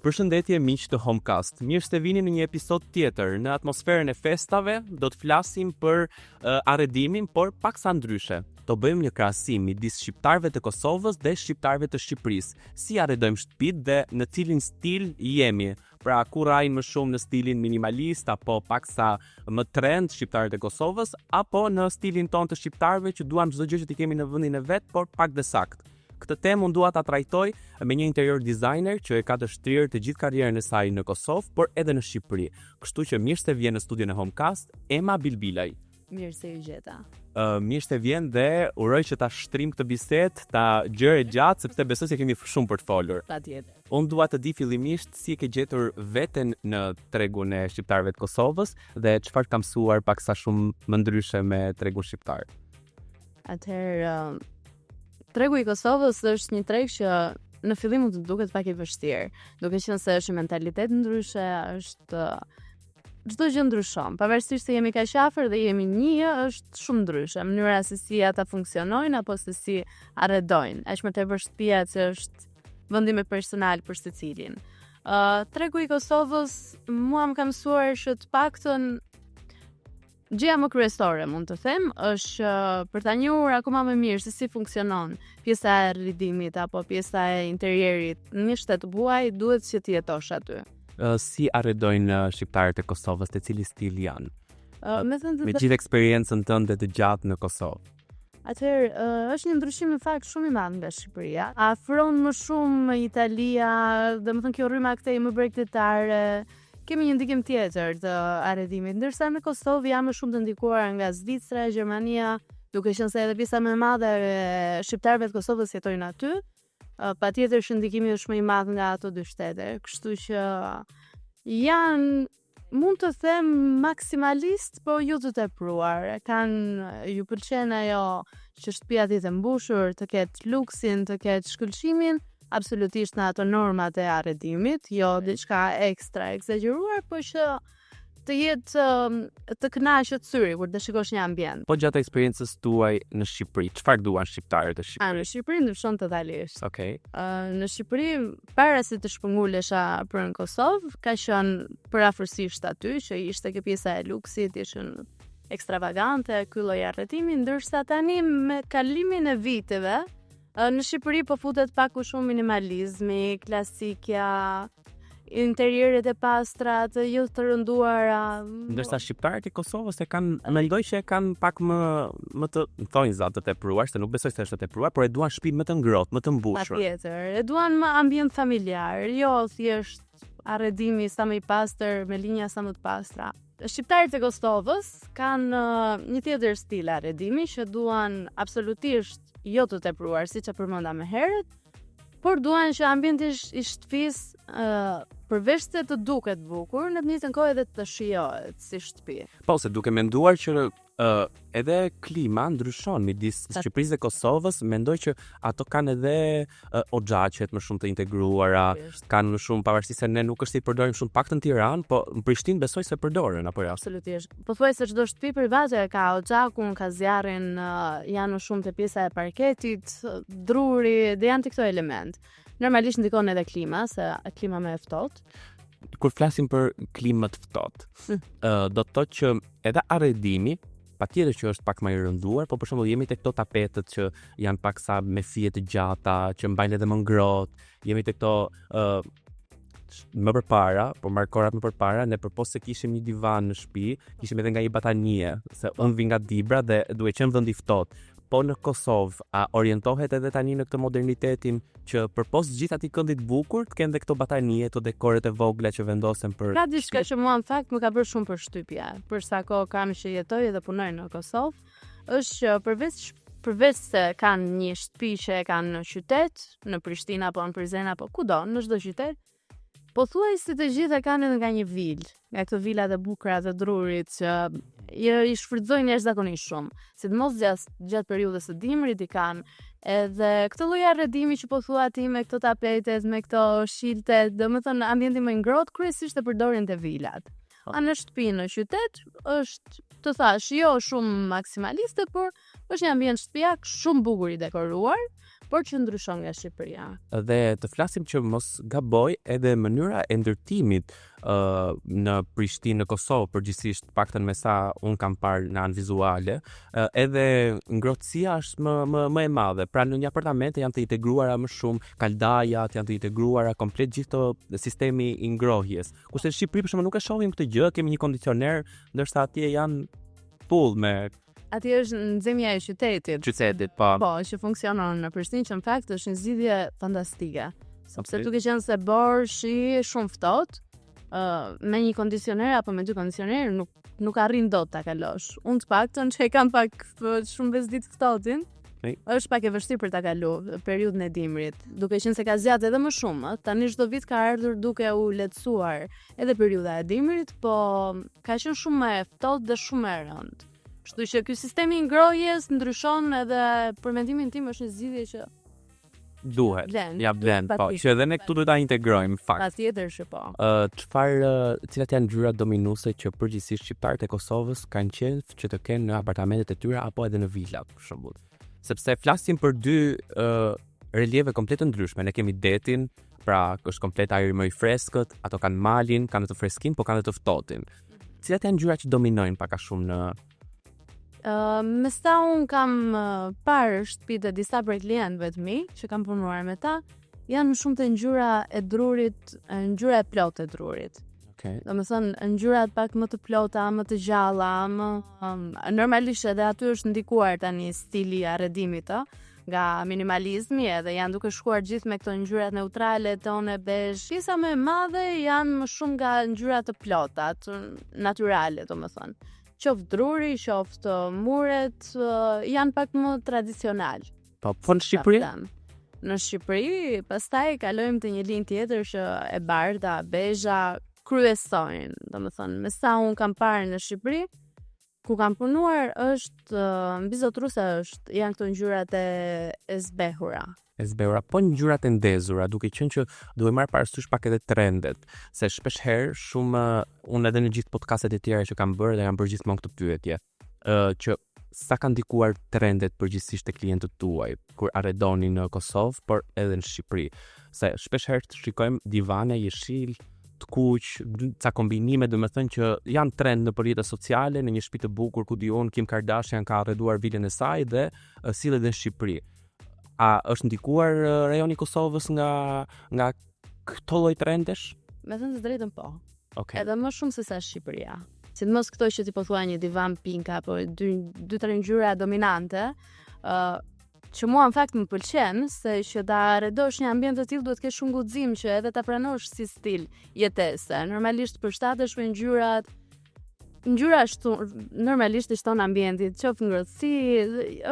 Përshëndetje miq të Homecast. Mirë se vini në një episod tjetër. Në atmosferën e festave do të flasim për arredimin, por paksa ndryshe. Do bëjmë një krahasim midis shqiptarëve të Kosovës dhe shqiptarëve të Shqipërisë. Si arredojmë shtëpitë dhe në cilin stil jemi. Pra, ku rajnë më shumë në stilin minimalist apo paksa më trend shqiptarët e Kosovës, apo në stilin ton të shqiptarëve që duam çdo gjë që t'i kemi në vendin e vet, por pak dhe sakt. Këtë temë unë dua ta trajtoj me një interior designer që e ka të shtrirë të gjithë karrierën e saj në Kosovë, por edhe në Shqipëri. Kështu që mirë se vjen në studion e Homecast, Ema Bilbilaj. Mirë se ju gjeta. Mirë se vjen dhe uroj që ta shtrim këtë bisedë, ta gjërë gjatë, sepse besoj se kemi shumë për të folur. Patjetër. Unë dua të di fillimisht si e ke gjetur veten në tregun e shqiptarëve të Kosovës dhe çfarë ka mësuar paksa shumë më ndryshe me tregun shqiptar. Atëherë, tregu i Kosovës është një treg që në fillim mund të duket pak i vështirë, duke qenë se është një mentalitet ndryshe, është çdo gjë ndryshon. Pavarësisht se jemi kaq afër dhe jemi një, është shumë ndryshe. Mënyra se si ata funksionojnë apo se si arredojnë. Aq më tepër shtëpia që është vendimi personal për secilin. Tregu i Kosovës mua më ka mësuar që të paktën gjëja më kryesore, mund të them, është për ta njohur akoma më mirë se si funksionon pjesa e arredimit apo pjesa e interierit në një shtet huaj, duhet që të jetosh aty. Si arredojnë shqiptarët e Kosovës, të cili stil janë? Me gjithë eksperiencën tënde të gjatë në Kosovë. Atëherë, është një ndryshim në fakt shumë i madh nga Shqipëria. Afron më shumë Italia, domethënë kjo rrymë këtej më bregdetare. Kemi një ndikim tjetër të arredimit, ndërsa në Kosovë janë më shumë të ndikuar nga Zvicra, Gjermania, duke qenë se edhe pjesa më e madhe e shqiptarëve të Kosovës jetojnë aty. Patjetër që ndikimi është më i madh nga ato dy shtete, kështu që janë, mund të them, maksimalist, po jo të tepruar. Ju pëlqen ajo që shtëpia të jetë e mbushur, të ketë luksin, të ketë shkëlqimin, absolutisht në ato normat e arredimit, jo diçka ekstra egzageruar, po që të jetë të kënaqet syri kur të shikosh një ambient. Po gjatë eksperiencës tuaj në Shqipëri, çfarë duan shqiptarët e Shqipërisë? Në Shqipëri ndryshon totalisht. Okej. Në Shqipëri, para se të shpëngulesha për në Kosovë, ka qenë përafërsisht aty që ishte kjo pjesa e luksit, ishin ekstravagante, ky lloj arredimi, ndërsa tani me kalimin e viteve në Shqipëri po futet pak më shumë minimalizmi, klasikja, interieret e pastra, të jo të rënduara. Ndërsa shqiptarët e Kosovës mendoj që e kanë pak më të thonjë za të tepruar, se nuk besoj se është të tepruar, por e duan shtëpi më të ngrohtë, më të mbushur. Patjetër, e duan më ambient familjar, jo thjesht arredimi sa më i pastër, me linja sa më të pastra. Shqiptarët e Kosovës kanë një tjetër stil arredimi që duan absolutisht jo të tepruar, siç e përmenda më herët, por duan që ambienti i shtëpisë përveç se të duket bukur, në të njëjtën kohë edhe të shijohet si shtëpi. Po, se duke menduar që edhe klima ndryshon midis Shqipërisë dhe Kosovës, mendoj që ato kanë edhe oxhaqet më shumë të integruara, kanë më shumë, pavarësisht se ne nuk është i përdorim shumë pak në Tiranë, po në Prishtinë besoj se përdoren apo jo. Absolutisht. Pothuajse çdo shtëpi private ka oxhakun, ka zjarrin, janë më shumë te pjesa e parketit, druri, dhe janë këto element. Normalisht ndikon edhe klima, se klima më e ftohtë. Kur flasim për klimë të ftohtë, do të thotë që edhe arredimi patjetër që është pak më i rënduar, po për shembull jemi te këto tapetët që janë paksa me fije të gjata, që mbajnë edhe më ngrohtë, jemi te këto më përpara, po markorat më përpara, ne përpos se kishim një divan në shtëpi, kishim edhe nga një batanie, se unë vi nga Dibra dhe duhet qenë vend i ftohtë. Po në Kosovë, a orientohet edhe tani në këtë modernitetin që përpos gjithë atij këndit bukur, të kenë edhe këto batanie, këto dekoret e vogla që vendosen për. Ka diçka që mua në fakt më ka bërë shumë përshtypje, për sa kohë kam që jetoj dhe punoj në Kosovë, është që përveç se kanë një shtëpi që e kanë në qytet, në Prishtinë apo në Prizren apo kudo, në çdo qytet, pothuajse të gjitha kanë edhe nga një vilë, nga këto vilat e bukura të drurit që i shfrytëzojnë jashtëzakonisht shumë, sidomos gjatë periudhës së dimrit i kanë edhe këtë lloj arredimi që po thua ti me këto tapetet, me këto shilte, domethënë ambienti më i ngrohtë kryesisht e përdorin te vilat. A në shtëpi në qytet është, të thash, jo shumë maksimaliste, por është një ambient shtëpiak shumë bukur i dekoruar, por që ndryshon nga Shqipëria. Dhe të flasim që mos gaboj edhe mënyra e ndërtimit në Prishtinë, në Kosovë, përgjithsisht paktën me sa unë kam parë në anë vizuale, edhe ngrohtësia është më e madhe. Pra në një apartamente janë të integruara më shumë, kaldajat janë të integruara komplet gjithë të sistemi i ngrohjes. Kurse në Shqipëri për shembull nuk e shohim këtë gjë, kemi një kondicioner, ndërsa atje janë full me Atje është nxemja e qytetit. Po. Po, që funksionon në Prishtinë, që në fakt është një zgjidhje fantastike. Sepse duke qenë se bërë shi shumë ftohtë, me një kondicioner apo me 2 kondicionerë nuk arrin dot ta kalosh. Unë të paktën që e kam pak shumë vezditë ftohtin, është pak e vështirë për ta kaluar periudhën e dimrit. Duke qenë se ka zgjatë edhe më shumë, tani çdo vit ka ardhur duke u lehtësuar edhe periudha e dimrit, po ka qenë shumë më e ftohtë dhe shumë më e rëndë. Kështu që ky sistemi i ngrohjes ndryshon edhe për mendimin tim është një zgjidhje që duhet. Blen, po, që edhe ne këtu duhet ta integrojmë fakt. Patjetër që po. Cilat janë ngjyrat dominuese që përgjithsisht shqiptarët e Kosovës kanë qenë që të kenë në apartamentet e tyre apo edhe në villa, për shembull. Sepse flasim për 2 relieve komplet të ndryshme. Ne kemi detin, pra është komplet ajri më i freskët, ato kanë malin, kanë të freskin, po kanë të ftohtin. Cilat janë ngjyrat që dominojnë pak a shumë në me sa unë kam parë shtëpitë e disa prej klientëve të mi që kam punuar me ta, janë shumë të ngjyra e drurit, ngjyra e plotë e drurit. Okay. Domethënë ngjyrat pak më të plota, më të gjalla, normalisht edhe aty është ndikuar tani stili i arredimit, nga minimalizmi, edhe janë duke shkuar gjithë me këto ngjyrat neutrale, tone bezh. Pjesa më e madhe janë më shumë nga ngjyrat të plota, natyrale, domethënë. Qoftë druri, qoftë muret, janë pak më tradicional. Po në Shqipëri? Në Shqipëri, pastaj kalojmë te një linjë tjetër që e bardha, bezha kryesojnë. Domethënë, me sa unë kam parë në Shqipëri, ku kam punuar është mbi zotruese janë këto ngjyrat e zbehura. Po ngjyrat e ndezura, duke qenë që duhet marr parasysh pak edhe trendet, se shpesh herë shumë unë edhe në gjithë podcastet e tjera që kam bërë dhe kam bërë gjithmonë këtë pyetje, që sa kanë ndikuar trendet përgjithsisht te klientët tuaj kur arredoni në Kosovë, por edhe në Shqipëri. Se shpesh herë të shikojmë divane jeshil, të kuq, ca kombinime, domethënë që janë trend në rrjetet sociale, në një shtëpi të bukur ku diun Kim Kardashian ka arreduar vilën e saj dhe sillet në Shqipëri. A është ndikuar rajoni i Kosovës nga këto lloj trendesh? Me thënë të drejtën po. Okay. Edhe më shumë se sa Shqipëria. Sidomos këto që ti po thua një divan pink apo 2-3 ngjyra dominante, që mua në fakt më pëlqen, se që ta arredosh një ambient të tillë duhet të kesh shumë guxim që edhe ta pranosh si stil jetese. Normalisht përshtatesh me ngjyra ashtu normalisht i shton ambientit, qoftë ngrohtësi,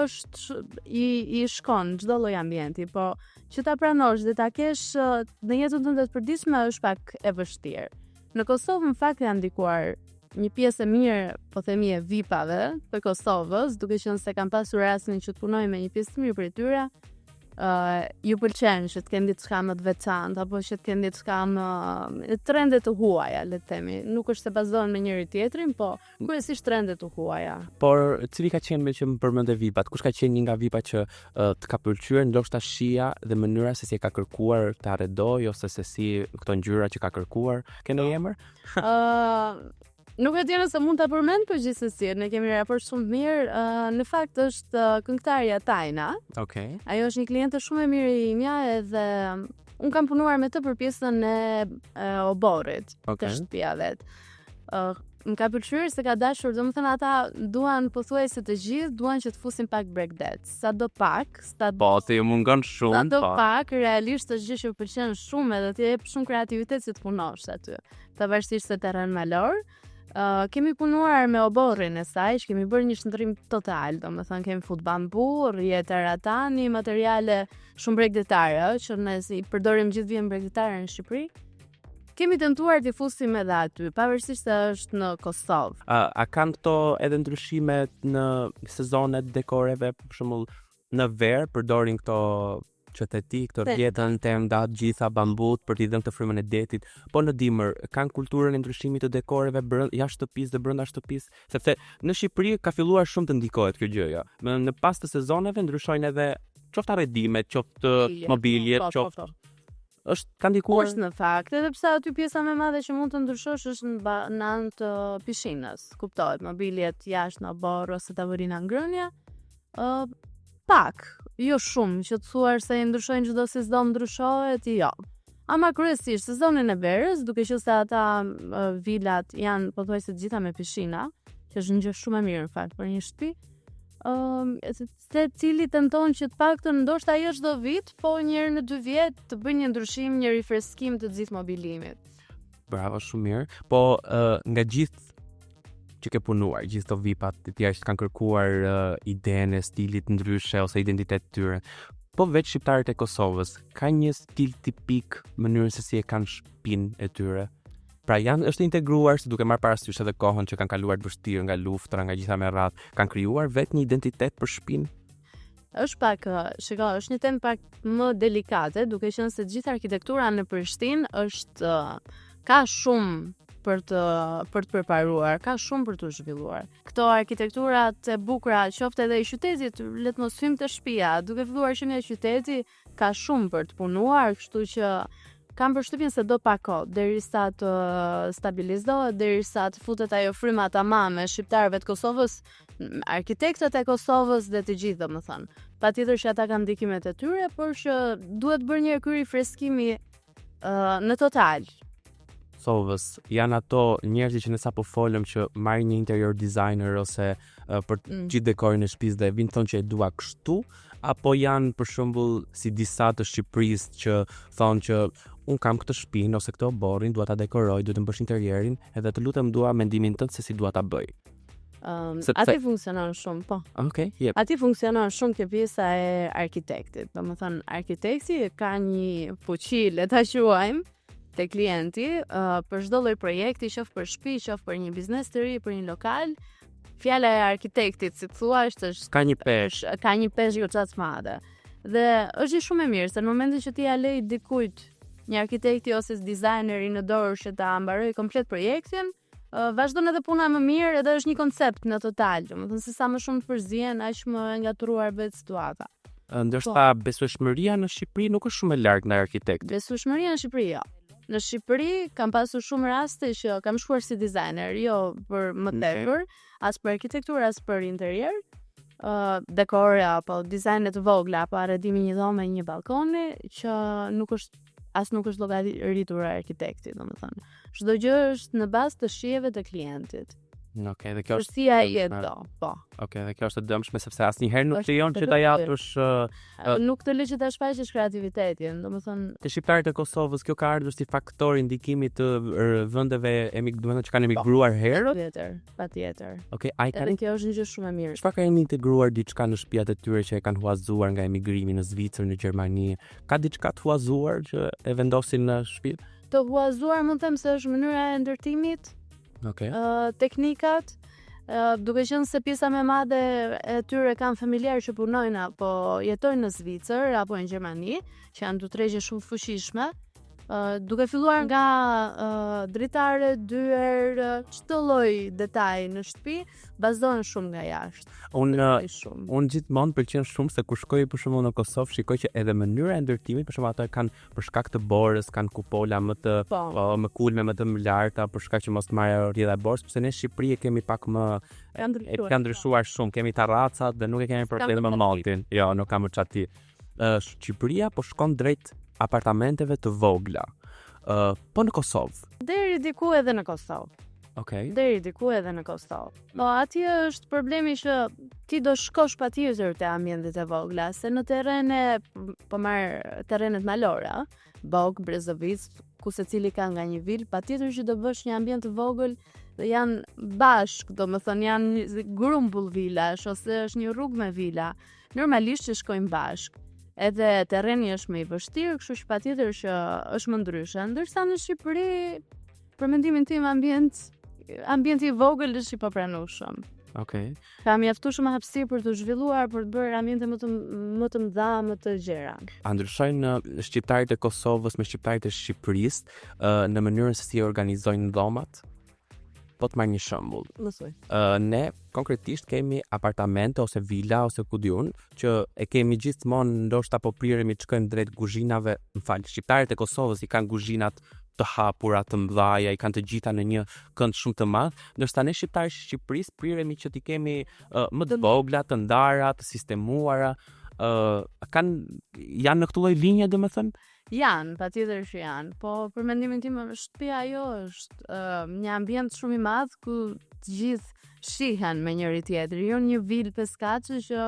është i shkon çdo lloj ambienti, po që ta pranosh dhe ta kesh në jetën tënde të përditshme është pak e vështirë. Në Kosovë në fakt janë ndikuar një pjesë e mirë, po themi e VIP-ave të Kosovës, duke qenë se kam pasur rastin që të punoj me një pjesë të mirë prej tyre. Ju pëlqen që të kenë diçka më të veçantë apo që të kenë diçka më trende të huaja, le të themi. Nuk është se bazohen me njëri tjetrin, po kryesisht trende të huaja. Por cili ka qenë me që më përmend VIP-at? Kush ka qenë një nga VIP-at që të ka pëlqyer ndoshta shija dhe mënyra se si e ka kërkuar të arredoj ose se si këto ngjyra që ka kërkuar? Ke ndonjë emër? Nuk e di nëse mund ta përmend, por gjithsesi ne kemi raport shumë mirë. Në fakt është këngëtarja Tajna. Okay. Ajo është një kliente shumë e mirë e imja, edhe un kam punuar me të për pjesën e oborrit të shtëpia vet. Më ka pëlqyer se ka dashur, domethënë ata duan pothuajse të gjithë duan që të fusin pak breakdance. Po, ti mungon shumë. Pak, realisht është gjë që më pëlqen shumë edhe të jep shumë kreativitet si të punosh aty. Pavarësisht se terren malor. Kemi punuar me oborrin e saj, kemi bërë një shndërrim total, domethënë kemi fut bambu, rrjete ratani, materiale shumë bregdetare, që ne si përdorim gjithë vjen bregdetare në Shqipëri. Kemi tentuar t'i fusim edhe aty, pavarësisht se është në Kosovë. A kanë këto edhe ndryshime në sezonet dekoreve, për shembull në verë përdorin këto qyteti, këto rrjetën tenda, gjitha bambut për t'i dhënë të frymën e detit, po në dimër kanë kulturën e ndryshimit të dekoreve jashtë shtëpisë dhe brenda shtëpisë, sepse në Shqipëri ka filluar shumë të ndikohet kjo gjë. Në pas të sezoneve ndryshojnë edhe qoftë arredimet, qoftë mobiljet, qoftë ka ndikuar Është në fakt, edhe pse aty pjesa më e madhe që mund të ndryshosh është në anë të pishinës. Kuptohet, mobiljet jashtë në borë ose tavolina ngrënia, pak, jo shumë, që të thuar se i ndryshojnë çdo sezon ndryshohet, jo. Ama kryesisht sezonin e verës, duke qenë se ata vilat janë pothuajse të gjitha me pishina, që është një gjë shumë e mirë në fakt për një shtëpi. Se cili tenton që të paktën ndoshta jo çdo vit, po një herë në 2 vjet të bëjë një ndryshim, një rifreskim të gjithë mobilimit. Bravo, shumë mirë. Po nga gjithë që ke punuar, gjithë të vipat të tjerë që kanë kërkuar idenë e stilit ndryshe ose identitet të tyre, po veç shqiptarët e Kosovës, ka një stil tipik mënyrën se si e kanë shtëpinë e tyre? Pra është integruar, se duke marrë parasysh edhe kohën që kanë kaluar të vështirë nga luftra, nga gjitha me radhë, kanë krijuar vetë një identitet për shtëpinë? Është pak, është një temë pak më delikate, duke qenë se gjithë arkitektura në Prishtinë është ka shumë për të përparuar, ka shumë për të zhvilluar. Këto arkitekturat e bukura, qoftë edhe i qytetit, le të mos hyjmë te shtëpia, duke filluar që nga qyteti ka shumë për të punuar, kështu që kam përshtypjen se do pak kohë derisa të stabilizohet, derisa të futet ajo fryma tamam e shqiptarëve të Kosovës, arkitektët e Kosovës dhe të gjithë, domethënë. Patjetër që ata kanë ndikimet e tyre, por që duhet bërë një ky rifreskimi në total. Kosovës janë ato njerëzit që ne sapo folëm që marrin një interior designer ose për gjithë dekorin e shtëpisë dhe vinë thonë që e dua kështu, apo janë për shembull si disa të Shqipërisë që thonë që un kam këtë shtëpinë ose këtë oborrin, dua ta dekoroj, duhet të bësh interierin, edhe të lutem dua mendimin tënd se si dua ta bëj. Ati funksionon shumë, po. Okej, jep. Ati funksionon shumë kjo pjesa e arkitektit. Domethënë, arkitekti ka një fuqi, le ta quajmë, te klienti, për çdo lloj projekti, qoftë për shtëpi, qoftë për një biznes të ri, për një lokal. Fjala e arkitektit, si thua, është ka një peshë. Ka një peshë goxha të madhe. Dhe është shumë e mirë se në momentin që ti ja lej dikujt, një arkitekti ose dizajneri në dorë që ta mbaroj komplet projektin, vazhdon edhe puna më mirë, edhe është një koncept në total, domethënë se sa më shumë të përzihen, aq më ngatruar bëhet situata. Ndërsa besueshmëria në Shqipëri nuk është shumë e lartë ndaj arkitektit. Besueshmëria në Shqipëri jo. Në Shqipëri kam pasur shumë raste që kam shkuar si dizajner, jo për më tepër, as për arkitekturë, as për interier, dekore apo dizajne të vogla, apo arredimi një dhome, një balkoni, që nuk është llogaritur arkitekti, domethënë. Çdo gjë është në bazë të shijeve të klientit. Okej, dhe kjo është përsia jetë do, po. Okej, dhe kjo është e dëmshme sepse asnjëherë nuk lejon që ta japësh nuk të lë që ta shfaqësh kreativitetin, domethënë te shqiptarët e Kosovës kjo ka ardhur si faktor i ndikimit të vendeve domethënë që kanë emigruar herët. Patjetër. Okej, edhe kjo është një gjë shumë e mirë. Çfarë kanë integruar diçka në shtëpiat e tyre që e kanë huazuar nga emigrimi në Zvicër, në Gjermani? Ka diçka të huazuar që e vendosin në shtëpi? Të huazuar mund të them se është mënyra e ndërtimit. Teknikat, duke qenë se pjesa më e madhe e tyre kanë familjarë që punojnë apo jetojnë në Zvicër apo në Gjermani, që janë dy tregje shumë fuqishme, duke filluar nga dritare, dyer, çdo lloj detaj në shtëpi, bazohen shumë nga jashtë. Unë gjithmonë pëlqen shumë se kur shkoj për shembull në Kosovë, shikoj që edhe mënyra e ndërtimit, për shembull ato kanë për shkak të borës, kanë kupola më të më kulme, më të larta, për shkak që mos të marrë rrjedha e borës, sepse në Shqipëri e kemi pak më ka ndryshuar shumë, kemi terracat dhe nuk e kemi probleme me mallin. Jo, nuk kam çati. Shqipëria po shkon drejt apartamenteve të vogla. Po në Kosovë. Deri diku edhe në Kosovë. Okej. Deri diku edhe në Kosovë. Po atje është problemi që ti do shkosh patjetër te ambientet e vogla, se në terrene, po marr terrenet malore, Bog, Brezovic, ku secili ka nga një vil, patjetër që do bësh një ambient të vogël dhe janë bashk, domethënë janë grumbull vilash ose është një rrugë me vila. Normalisht që shkojnë bashk. Edhe terreni është më i vështirë, kështu që patjetër që është më ndryshe. Ndërsa në Shqipëri, për mendimin tim, ambienti i vogël është i papranueshëm. Okej. Ka mjaftuar shumë hapësirë për të zhvilluar, për të bërë ambiente më të mëdha, më të gjera. A ndryshojnë shqiptarët e Kosovës me shqiptarët e Shqipërisë në mënyrën se si organizojnë dhomat? po të marr një shembull. Mësoj. Ne konkretisht kemi apartamente ose vila ose ku diun që e kemi gjithmonë ndoshta po priremi të shkojmë drejt kuzhinave, shqiptarët e Kosovës i kanë kuzhinat të hapura, të mëdha, i kanë të gjitha në një kënd shumë të madh, ndërsa ne shqiptarët e Shqipërisë priremi që t'i kemi më të vogla, të ndara, të sistemuara, janë në këtë lloj linje domethënë? Janë, patjetër që janë, po për mendimin tim shtëpia ajo është një ambient shumë i madh ku të gjithë shihen me njëri tjetrin, jo një vilë peskaçe që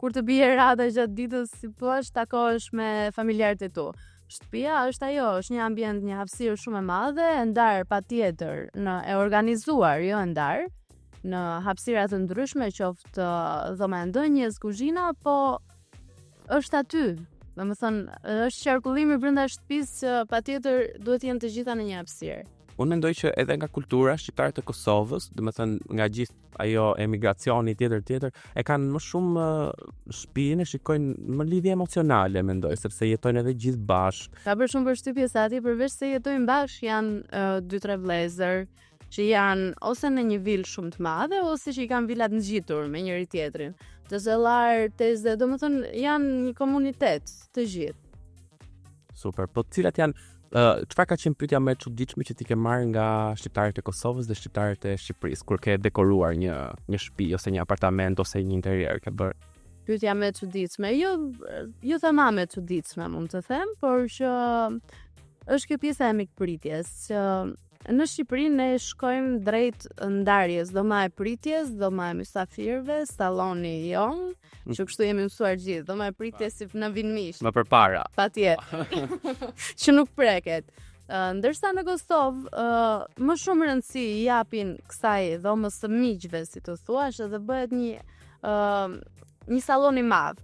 kur të bie rada gjatë ditës si thua takohesh me familjarët e tu. Shtëpia është ajo, është një ambient, një hapësirë shumë e madhe, e ndar patjetër, e organizuar, jo e ndar, në hapësira të ndryshme, qoftë dhoma e ndënjes, kuzhina, po është aty. Domethënë, është qarkullimi brenda shtëpisë që patjetër duhet të jenë të gjitha në një hapësirë. Unë mendoj që edhe nga kultura shqiptarët e Kosovës, domethënë nga gjithë ajo emigracioni tjetër, e kanë më shumë shtëpinë, e shikojnë më lidhje emocionale, mendoj, sepse jetojnë edhe gjithë bashkë. Ka bërë shumë përshtypje se aty përveç se jetojnë bashkë, janë 2-3 vëllezër që janë ose në një vilë shumë të madhe ose që i kanë vilat ngjitur me njëri tjetrin. Të zellar, tezë, domethënë janë një komunitet të gjithë. Super. Po cilat janë çfarë ka qenë pyetja më e çuditshme që ti ke marrë nga shqiptarët e Kosovës dhe shqiptarët e Shqipërisë kur ke dekoruar një shtëpi ose një apartament ose një interior ke bërë? Pyetja më e çuditshme, jo tamam e çuditshme mund të them, por që është kjo pjesa e mikpritjes, që në Shqipëri ne shkojmë drejt ndarjes, dhoma e pritjes, dhoma e mysafirëve, salloni jon, që kështu jemi mësuar gjithë, dhoma e pritjes si në vinmish. Më përpara. Patjetër. Që nuk preket. Ndërsa në Kosovë, më shumë rëndësi i japin kësaj dhomës së miqve, si të thuash, dhe bëhet një sallon i madh.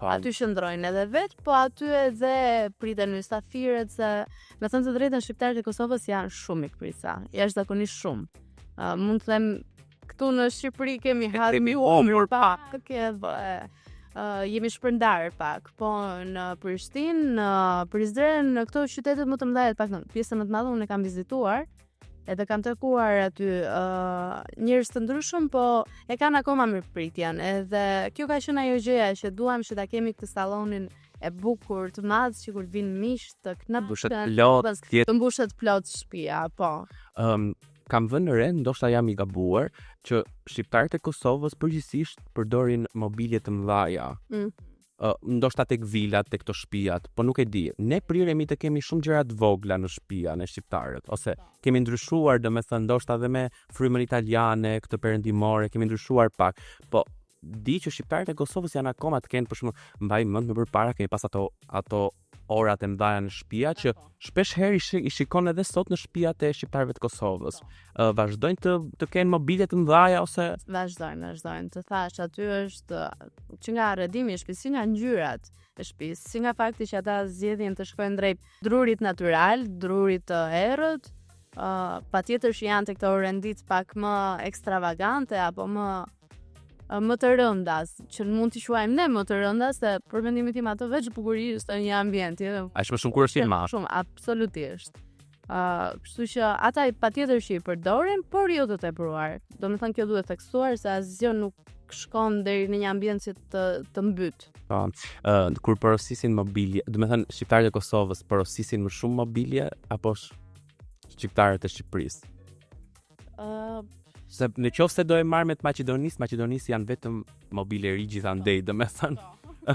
Aty shëndrojnë edhe vetë, po aty edhe priten mysafirët, se me thënë të drejtën shqiptarët e Kosovës janë shumë mikprisa, jashtëzakonisht shumë. Mund të them këtu në Shqipëri kemi humor pak, jemi shpërndar pak, po në Prishtinë, në Prizren, në këto qytetet më të mëdha, pak në pjesën më të madhe unë e kam vizituar, edhe kam takuar aty njerëz të ndryshëm, po e kanë akoma mirëpritjen. Edhe kjo ka qenë ajo gjëja që duam që ta kemi këtë sallonin e bukur të madh që kur vinë miq të kënaqur, të mbushet plot shtëpia, po. Kam vënë re, ndoshta jam i gabuar, që shqiptarët e Kosovës përgjithsisht përdorin mobilje të mëdha. Ndoshta tek vilat, tek këto shtëpiat, po nuk e di. Ne priremi të kemi shumë gjëra të vogla në shtëpia në shqiptarët, ose kemi ndryshuar, domethënë ndoshta edhe me frymën italiane, këtë perëndimore, kemi ndryshuar pak. Po di që shqiptarët e Kosovës janë akoma të kenë, për shembull, mbaj mend më përpara kemi pas ato orat e mëdha në shtëpia që shpesh herë i shikon edhe sot në shtëpiat e shqiptarëve të Kosovës. Vazhdojnë të kenë mobilje të mëdha ose vazhdojnë. Të thash, aty është që nga arredimi i shtëpisë, nga ngjyrat e shtëpisë, si nga fakti që ata zgjedhin të shkojnë drejt drurit natyral, drurit të errët, patjetër që janë të këto rendit pak më ekstravagante apo më të rënda, që mund t'i quajmë ne më të rënda, se për mendimin tim ato veç bukurisht është një ambient. Është më shumë kuriozitet më. Shumë, absolutisht. Kështu që ata patjetër që i përdorin, por jo të tepruar. Domethënë kjo duhet theksuar se asgjë nuk shkon deri në një ambient që të mbyt. Kur porosisin mobilje, domethënë shqiptarët e Kosovës porosisin më shumë mobilje apo shqiptarët e Shqipërisë? Se në qoftë se do e marrë me të Maqedonisë janë vetëm mobilje ri gjithandej, domethënë.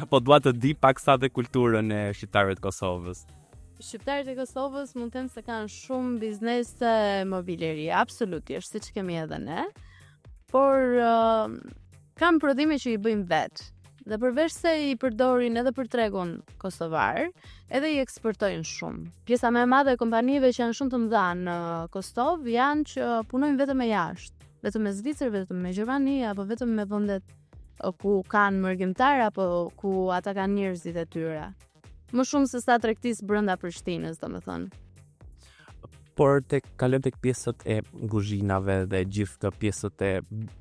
Po dua të di pak sa dhe kulturën e shqiptarëve të Kosovës. Shqiptarët e Kosovës mund të them se kanë shumë biznese mobileri, absolutisht, siç kemi edhe ne. Por kanë prodhime që i bëjmë vetë. Dhe përveç se i përdorin edhe për tregun kosovar, edhe i eksportojnë shumë. Pjesa më e madhe e kompanive që janë shumë të mëdha në Kosovë janë që punojnë vetëm me jashtë, vetëm me Zvicër, vetëm me Gjermani, apo vetëm me vendet ku kanë mërgjimtar apo ku ata kanë njerëzit e tyre. Më shumë se sa tregtisë brenda Prishtinës, domethënë. Por kalojmë tek pjesët e kuzhinave dhe gjithë të pjesët e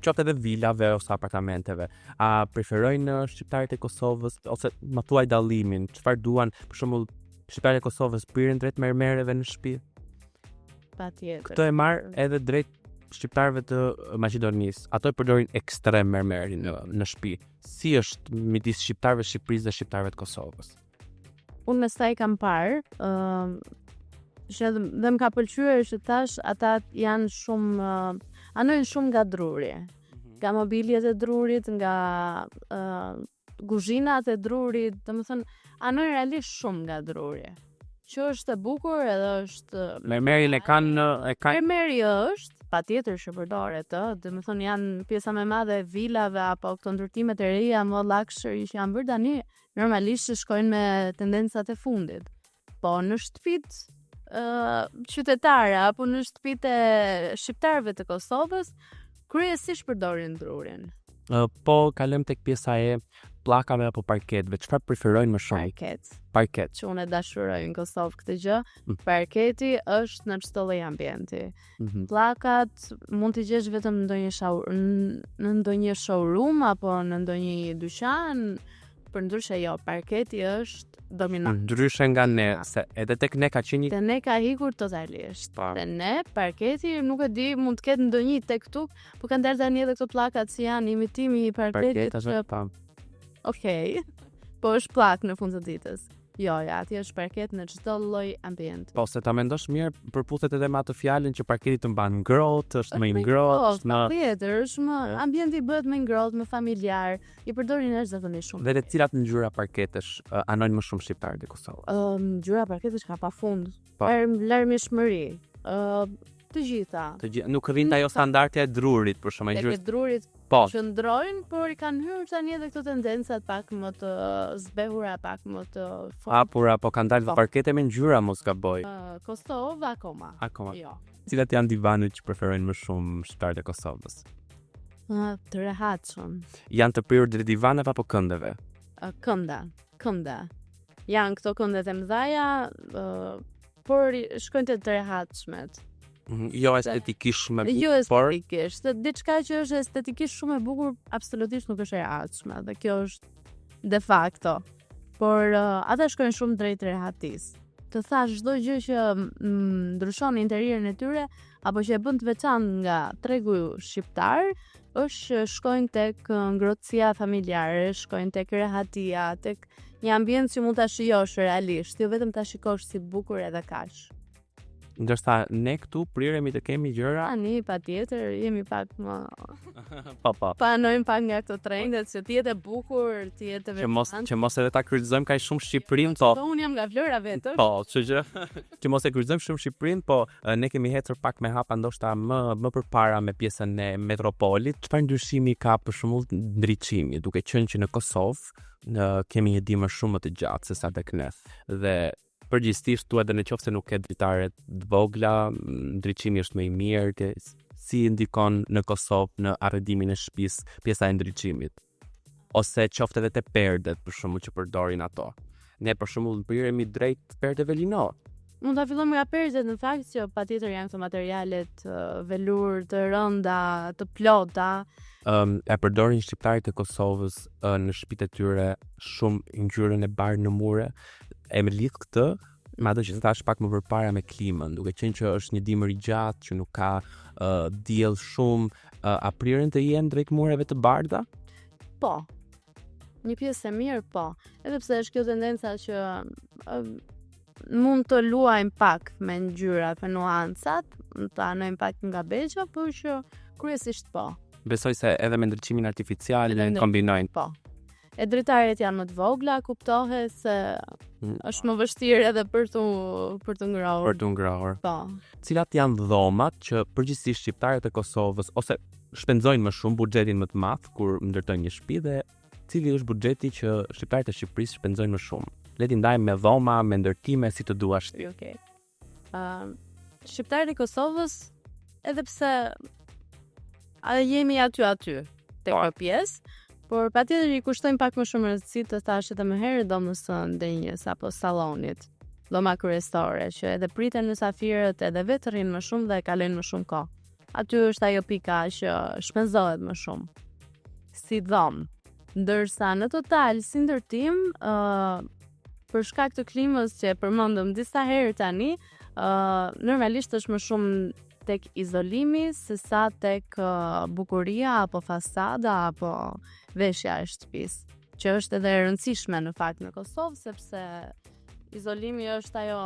qoftë edhe vilave ose apartamenteve. A preferojnë shqiptarët e Kosovës ose më thuaj dallimin, çfarë duan, për shembull, shqiptarët e Kosovës pirën drejt mermereve në shtëpi? Patjetër. Këtë e marr edhe drejt shqiptarëve të Maqedonisë, ato e përdorin ekstrem mermerin në shtëpi. Si është midis shqiptarëve të Shqipërisë dhe shqiptarëve të Kosovës? Unë me sa i kam parë, që dhe më ka pëlqyer që tash ata janë shumë, anojnë shumë nga druri. Nga mobiljet e drurit, nga kuzhinat e drurit, domethënë anojnë realisht shumë nga druri. Që është e bukur edhe është... Mermerin e kanë... Mermeri është, patjetër që përdoret, domethënë janë pjesa më e madhe e vilave apo këto ndërtimet e reja më luxury që janë bërë tani, normalisht që shkojnë me tendencat e fundit. Po në shtëpitë qytetare apo në shtëpitë e shqiptarëve të Kosovës, kryesisht përdorin drurin. Po kalojmë tek pjesa e pllakave apo parketëve. Çfarë preferojnë më shumë? Parket. Që unë e dashuroj në Kosovë këtë gjë. Parketi është në çdo lloj ambienti. Pllakat mund t'i gjesh vetëm në ndonjë showroom apo në ndonjë dyqan, përndryshe jo, parketi është dominant. Ndryshe nga ne, se edhe tek ne ka qenë te ne ka hikur totalisht. Te ne parketi nuk e di, mund të ketë ndonjë tek këtu, por kanë dalë tani edhe këto pllakat si janë imitimi i parketit. Okej. Po është plak në fund të ditës. Jo, aty është parket në çdo lloj ambienti. Po se ta mendosh mirë, përputhet edhe me atë fjalën që parketi të mban ngrohtë, është më i ngrohtë, është më tjetër, është më ambienti bëhet më i ngrohtë, më familjar, i përdorin zakonisht shumë. Dhe të cilat ngjyra parketesh anojnë më shumë shqiptarët e Kosovës? Ngjyra parketesh ka pafund. Larmishmëri. Të gjitha. Nuk rrin ajo standardi e drurit, për shembull, ngjyrës. Tek drurit qëndrojnë, por i kanë hyrë tani edhe këto tendencat pak më të zbehura, pak më të hapura, po kanë dalë parkete me ngjyra mos gaboj. Kosovë akoma. Jo. Cilat janë divanet që preferojnë më shumë shqiptarët e Kosovës? Të rehatshëm. Janë të prirur drejt divaneve apo këndeve? Kënda. Janë këto këndet e mëdha, por shkojnë të rehatshmet. Jo estetikisht më bukur. Jo estetikisht, diçka që është estetikisht shumë e bukur, absolutisht nuk është e rehatshme, dhe kjo është de facto. Por ata shkojnë shumë drejt rehatisë. Të thash çdo gjë që ndryshon interierin e tyre apo që e bën të veçantë nga tregu shqiptar, është shkojnë tek ngrohtësia familjare, shkojnë tek rehatia, tek një ambient që mund ta shijosh realisht, jo vetëm ta shikosh si bukur edhe kaq. Ndërsa ne këtu priremi të kemi gjëra. Tani patjetër jemi pak më po. Panojmë pak nga këto trendet që të jetë e bukur, të jetë veçantë. Që mos edhe ta kryqëzojmë kaq shumë Shqipërinë, po. Unë jam nga Vlora vetë. Po, që mos e kryqëzojmë shumë Shqipërinë, po ne kemi ecur pak me hapa ndoshta më përpara me pjesën e metropolit. Çfarë ndryshimi ka për shembull ndriçimi, duke qenë që në Kosovë kemi një dimër shumë më të gjatë se sa tek ne. Dhe përgjithsisht tu edhe në qoftë se nuk ke dritare të vogla, ndriçimi është më i mirë. Si ndikon në Kosovë në arredimin e shtëpisë pjesa e ndriçimit? Ose qoftë edhe te perdet, për shembull, që përdorin ato. Ne për shembull priremi drejt perdeve lino. Mund ta fillojmë nga perdet, në fakt që patjetër janë këto materialet velur të rënda, të plota. E përdorin shqiptarët e Kosovës në shtëpitë e tyre shumë ngjyrën e bardhë në mure. E me lidh këtë, me atë që thash pak më përpara me klimën, duke qenë që është një dimër i gjatë që nuk ka diell shumë, a prirën të jenë drejt mureve të bardha? Po. Një pjesë e mirë, po. Edhe pse është kjo tendenca që mund të luajmë pak me ngjyrat, me nuancat, të anojmë pak nga beqja, por që kryesisht po. Besoj se edhe me ndriçimin artificial e kombinojnë. Po. E dritaret janë më të vogla, kuptohet se është më vështirë edhe për të ngrohur. Për të ngrohur. Po. Cilat janë dhomat që përgjithsisht shqiptarët e Kosovës ose shpenzojnë më shumë, buxhetin më të madh kur ndërtojnë një shtëpi, dhe cili është buxheti që shqiptarët e Shqipërisë shpenzojnë më shumë? Le t'i ndajmë me dhoma, me ndërtime, si të duash ti. Okej. Shqiptarët e Kosovës, edhe pse jemi aty tek kjo pjesë, por patjetër i kushtojmë pak më shumë rëndësi të thashë edhe më herët domosdoshmë denjës apo sallonit, dhoma kryesore, që edhe priten mysafirët, edhe vetë rrinë më shumë dhe kalojnë më shumë kohë. Aty është ajo pika që shpenzohet më shumë. Si dhomë. Ndërsa në total si ndërtim, për shkak të klimës që e përmendëm disa herë tani, normalisht është më shumë tek izolimi se sa tek bukuria apo fasada apo veshja e shtëpisë, që është edhe e rëndësishme në fakt në Kosovë sepse izolimi është ajo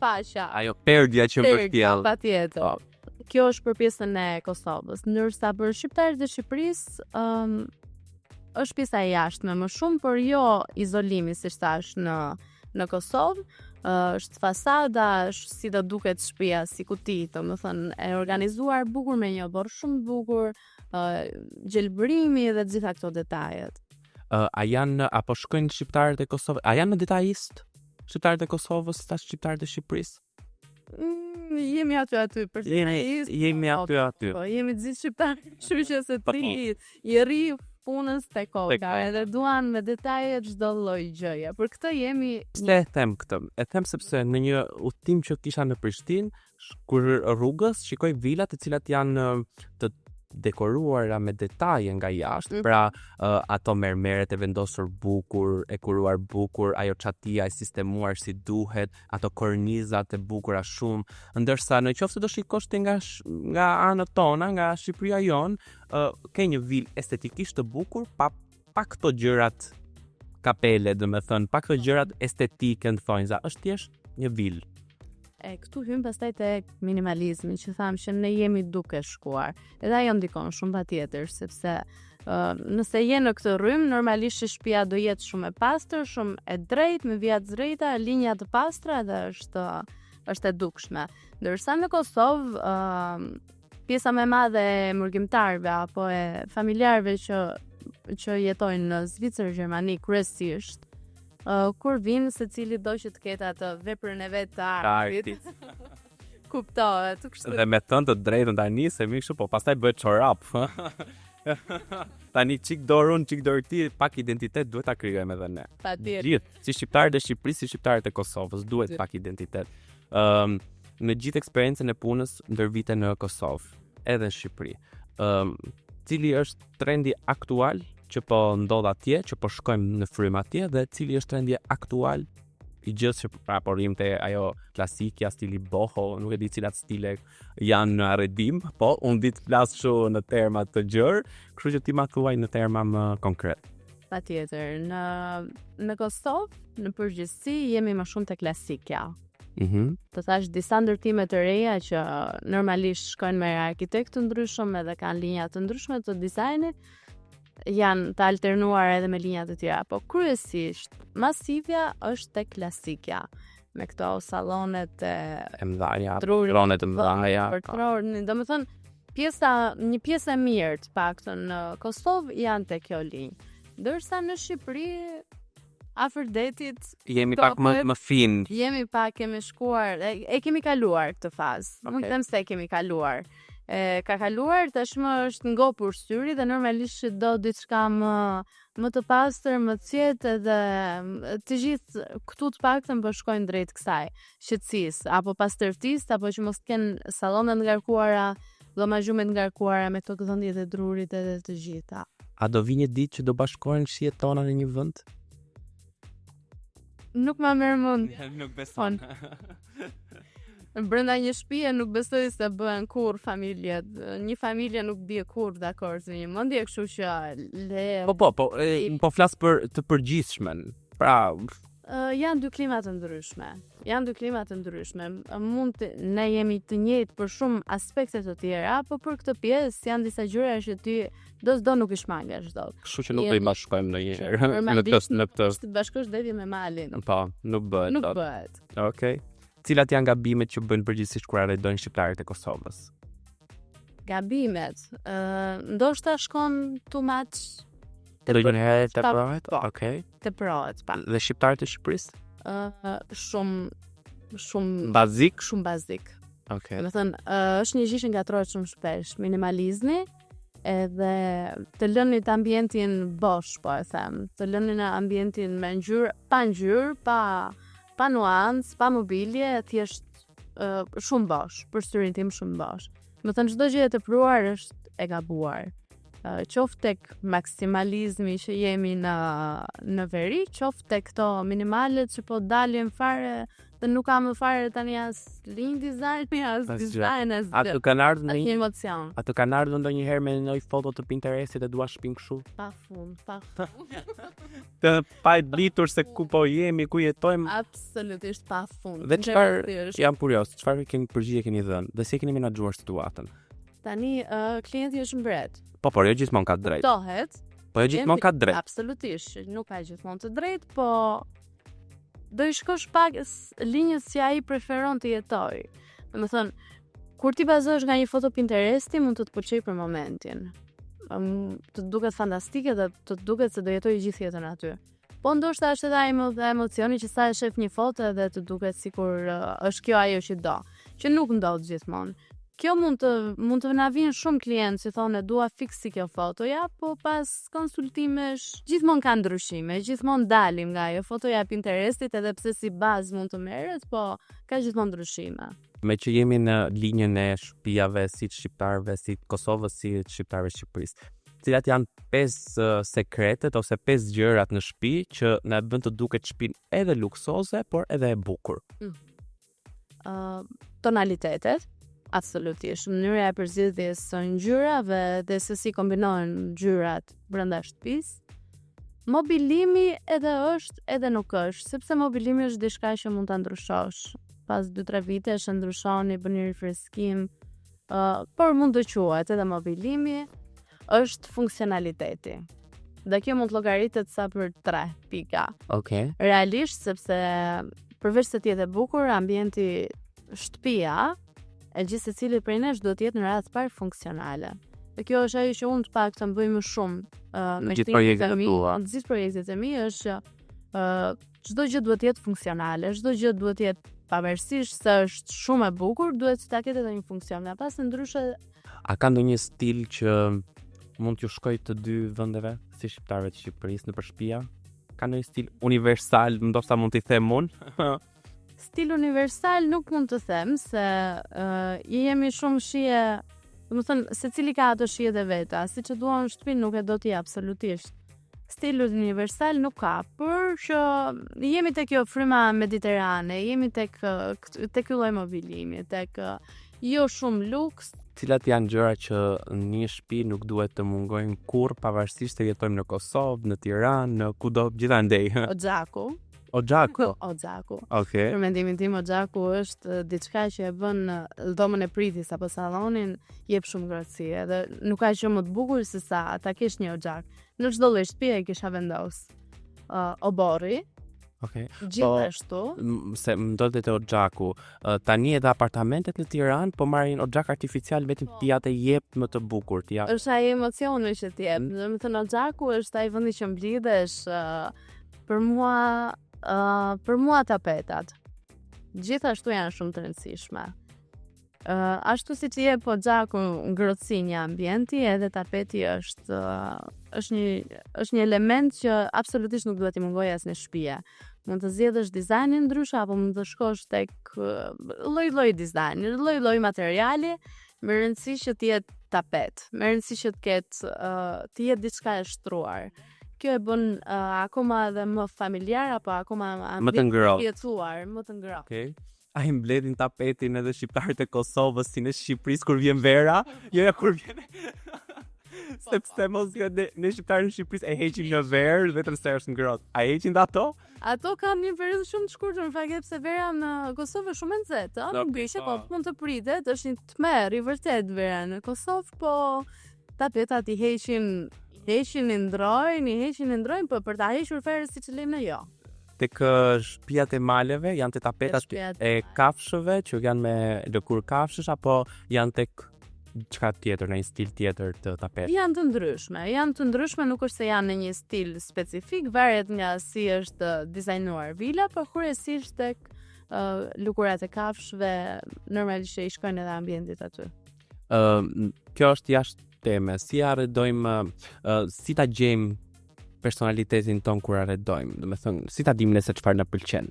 paqja, Ajo perdja që mbështjell. patjetër. Kjo është për pjesën e Kosovës, ndërsa për shqiptarët e Shqipërisë është pjesa e jashtme më shumë, por jo izolimi siç thash në Kosovë. Është fasada, është si do duket shtëpia, si kuti, domethënë e organizuar bukur me një borë shumë bukur, gjelbërimi dhe të gjitha këto detajet. A janë apo shkojnë shqiptarët e Kosovës? A janë në detajist? Shqiptarët e Kosovës sa shqiptarët e Shqipërisë? Jemi aty për Jemi aty. Po, jemi të gjithë shqiptarë, kështu që se ti i rri punës te koka, edhe duan me detaje çdo lloj gjëje. Për këtë jemi. Pse e them këtë? E them sepse në një udhtim që kisha në Prishtinë, kur rrugës shikoj vilat të cilat janë të dekoruara me detaje nga jashtë, pra ato mermeret e vendosur bukur, e kuruar bukur, ajo çatia e sistemuar si duhet, ato kornizat e bukura shumë, ndërsa në qoftë se do shikosh ti nga anët tona, nga Shqipëria jon, ke një vilë estetikisht të bukur, pa këto gjërat kapele, domethënë, pa këto gjërat estetike në thonjza, është thjesht një vilë. Këtu hym pastaj tek minimalizmi, që tham që ne jemi duke shkuar. Edhe ajo ndikon shumë patjetër, sepse nëse je në këtë rrymë, normalisht shtëpia do jetë shumë e pastër, shumë e drejtë, me vija të drejta, linja të pastra dhe është e dukshme. Ndërsa në Kosovë, pjesa më e madhe e mërgjimtarëve apo e familjarëve që jetojnë në Zvicër, Gjermani kryesisht, kur vinë secili do që të ketë atë veprën e vet të artit. Kuptohet, kështu. Dhe me thënë të drejtën tani se mi kështu, po pastaj bëhet çorap. Tani çik dorun, çik dorë ti, pak identitet duhet ta krijojmë edhe ne. Patjetër. Gjithë, si shqiptarët e Shqipërisë, si shqiptarët e Kosovës, duhet pak identitet. Në gjithë eksperiencën e punës ndër vite në Kosovë, edhe në Shqipëri, cili është trendi aktual që po ndodh atje, që po shkojmë në frym atje, dhe cili është trendi aktual i gjithë që po rrim te ajo klasikja, stili boho, nuk e di cilat stile janë në arredim, po unë di të flas shumë në terma të gjerë, kështu që ti ma thuaj në terma më konkret. Patjetër, në Kosovë, në përgjithësi jemi më shumë te klasikja. Të thash disa ndërtime të reja që normalisht shkojnë me arkitektë të ndryshëm edhe kanë linja të ndryshme të dizajnit, janë të alternuar edhe me linja të tjera, po kryesisht masivja është tek klasikja, me këto sallonet e mëdha, tronet e mëdha. Domethënë një pjesë e mirë të paktën në Kosovë janë tek kjo linjë. Ndërsa në Shqipëri afër detit jemi pak më fin. Jemi pak, kemi shkuar, e kemi kaluar këtë fazë. Nuk them se e kemi kaluar. Ka kaluar, tashmë është ngopur syri dhe normalisht do diçka më të pastër, më të qetë, dhe të gjithë këtu të paktën po shkojnë drejt kësaj qetësisë apo pastërtisë, apo që mos kenë sallone të ngarkuara, llomazhume të ngarkuara me këto gdhëndjet e drurit edhe të gjitha. A do vi një ditë që do bashkohen shihet tona në një vend? Nuk ma merr mend. Nuk beson. Brenda një shtëpie nuk besoj se bëhen kur familjet. Një familje nuk bie kur dakord në një mendje, kështu që Po flas për të përgjithshmen. Pra, janë dy klima të ndryshme. Ne jemi të njëjtë për shumë aspekte të tjera, po për këtë pjesë janë disa gjëra që ti do nuk i shmangesh dot. Kështu që nuk do i bashkojmë ndonjëherë në këtë. Të bashkosh deri me malin. Po, nuk bëhet. Nuk bëhet. Okej. Cilat janë gabimet që bëjnë përgjithsisht kur arredojnë shqiptarët e Kosovës? Gabimet, ndoshta shkon too much. Të prohet? Okej. Të prohet, pa. Dhe shqiptarët e Shqipërisë? Shumë bazik. Shumë bazik. Okej. Do të thënë, është një gjë që ngatrohet shumë shpesh, minimalizmi, edhe të lëni të ambientin bosh, po e them. Të lëni në ambientin me ngjyrë, pa nuancë, pa mobilje, thjesht shumë bosh, për syrin tim shumë bosh. Do të thënë çdo gjë e tepruar është e gabuar. Qoftë tek maksimalizmi që jemi në veri, qoftë tek këto minimalet që po dalin fare Dhe nuk kam më fare tani as linj dizajn, as dizajn, as Ato kanë ardhur as në një emocion. Ato kanë ardhur ndonjëherë me një foto të Pinterestit e dua shpim kështu. Pafund. Të pa e ditur se ku po jemi, ku jetojmë. Absolutisht pafund. Dhe çfarë jam kurios, çfarë përgjigje keni dhënë? Dhe si e keni menaxhuar situatën? Tani klienti është mbret. Por jo gjithmonë ka drejt. Kuptohet. Po jo gjithmonë ka drejt. Absolutisht, nuk ka gjithmonë të drejt, po do i shkosh pak linjës që ai preferon të jetoj. Domethënë, kur ti bazohesh nga një foto Pinteresti, mund të pëlqej për momentin. Të duket fantastike dhe të duket se do jetoj gjithë jetën aty. Po ndoshta është edhe emocioni që sa e shef një foto dhe të duket sikur është kjo ajo që do, që nuk ndodh gjithmonë. Kjo mund të na vinë shumë klientë që thonë dua fiks si kjo fotoja, po pas konsultimesh gjithmonë ka ndryshime, gjithmonë dalim nga ajo fotoja Pinterestit edhe pse si bazë mund të merret, po ka gjithmonë ndryshime. Me që jemi në linjën e shtëpiave si të shqiptarëve, si të Kosovës, si të shqiptarëve Shqipërisë. Cilat janë 5 sekretet ose 5 gjërat në shtëpi që na bën të duket shtëpinë edhe luksoze, por edhe e bukur. Tonalitetet. Absolutisht, mënyra e përzjedhjes së ngjyrave dhe se si kombinohen ngjyrat brenda shtëpisë. Mobilimi edhe është edhe nuk është, sepse mobilimi është diçka që mund ta ndryshosh. Pas 2-3 vitesh e ndryshoni, bën një rifreskim, por mund të quhet edhe mobilimi, është funksionaliteti. Dhe kjo mund të llogaritet sa për 3 pika. Okej. Realisht, sepse përveç se të jetë e bukur, ambienti shtëpia e gjithë secili prej nesh do të jetë në radhë të parë funksionale. Dhe kjo është ajo që unë të paktën bëj më shumë me gjithë projektet tua. Gjithë projektet e mi është çdo gjë duhet të jetë funksionale, çdo gjë duhet të jetë pavarësisht se është shumë e bukur, duhet të ketë edhe një funksion. Ja pas ndryshe. A ka ndonjë stil që mund t'ju shkojë të dy vendeve, si shqiptarëve të Shqipërisë nëpër shtëpia? Ka ndonjë stil universal, ndoshta mund t'i them unë? Stil universal nuk mund të them se jemi shumë shije, domethënë secili ka ato shijet e veta, siç e duan shtëpinë nuk e do ti absolutisht. Stil universal nuk ka, por që jemi tek kjo fryma mediterane, jemi tek ky lloj mobilimi, tek jo shumë luks. Cilat janë gjëra që në një shtëpi nuk duhet të mungojnë kurrë, pavarësisht se jetojmë në Kosovë, në Tiranë, në kudo gjithandej. Oxhaku. Oxhaku. Okej. Për mendimin tim Oxhaku është diçka që e bën dhomën e pritis apo sallonin jep shumë ngrohtësi, edhe nuk ka gjë më të bukur se sa ta kesh një Oxhak. Në çdo lloj shtëpie e kisha vendos. Oborri. Okej. Gjithashtu. Se më ndodhet te Oxhaku, tani edhe apartamentet në Tiranë po marrin Oxhak artificial vetëm ti atë jep më të bukur, ti. Është ai emocioni që ti jep. Domethënë Oxhaku është ai vendi që mblidhesh për mua tapetat. Gjithashtu janë shumë të rëndësishme. Ashtu si që jep Oxhaku ngrohtësi një ambienti, edhe tapeti është një element që absolutisht nuk duhet i mungojë as në shtëpi. Mund të zgjedhësh dizajnin ndryshe apo mund të shkosh tek lloj-lloj dizajni, lloj-lloj materiali, me rëndësi që të jetë tapet, me rëndësi që të jetë diçka e shtruar. Kjo e bën akoma edhe më familjar apo akoma më të ngrohtë. Jetësuar, më të ngrohtë. Okej. A i mbledhin tapetin edhe shqiptarët e Kosovës si në Shqipërisë kur vjen vera? Jo, kur vjen. Sepse mos ne shqiptarët në Shqipërisë e heqin në verë vetëm se është ngrohtë. A heqin dhe ato? Ato kanë një periudhë shumë të shkurtër, në fakt sepse vera në Kosovë është shumë e nxehtë, nuk bie po mund të pritet, është një tmerr i vërtet vera në Kosovë, po tapetat i heqin i ndrojnë, po për ta hequr fare siç e lejmë jo. Tek shtëpiat e maleve janë te tapetat e kafshëve që janë me lëkurë kafshësh apo janë tek çka tjetër, në një stil tjetër të tapetit? Janë të ndryshme, nuk është se janë në një stil specifik, varet nga si është dizajnuar vila, por kryesisht tek lëkurat e kafshëve normalisht i shkojnë edhe ambientit aty. Kjo është jashtë teme, si arredojmë, si ta gjejmë personalitetin ton kur arredojmë, do me thënë, si ta dim nëse çfarë na pëlqen?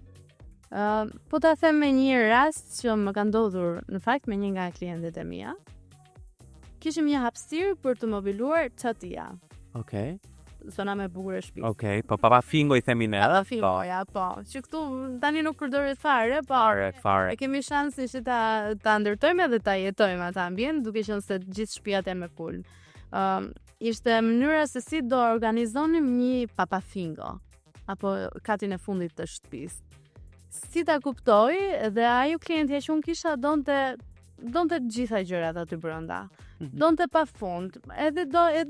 Po ta them me një rast që më ka ndodhur në fakt me një nga klientët e mia. Kishim një hapësirë për të mobiluar çatia. Okej. zona më e bukur e shtëpisë. Okej, po papa fingo i themi ne. Fingoja, po. Që këtu tani nuk përdoret fare, po. Fare. E kemi shansin që ta ndërtojmë edhe ta jetojmë atë ambient, duke qenë se gjithë shtëpiat janë me kul. Ishte mënyra se si do organizonim një papa fingo, apo katin e fundit të shtëpisë. Si ta kuptoj, dhe ajo klientja që unë kisha donte të gjitha gjërat aty brenda. Donte pa fund. Edhe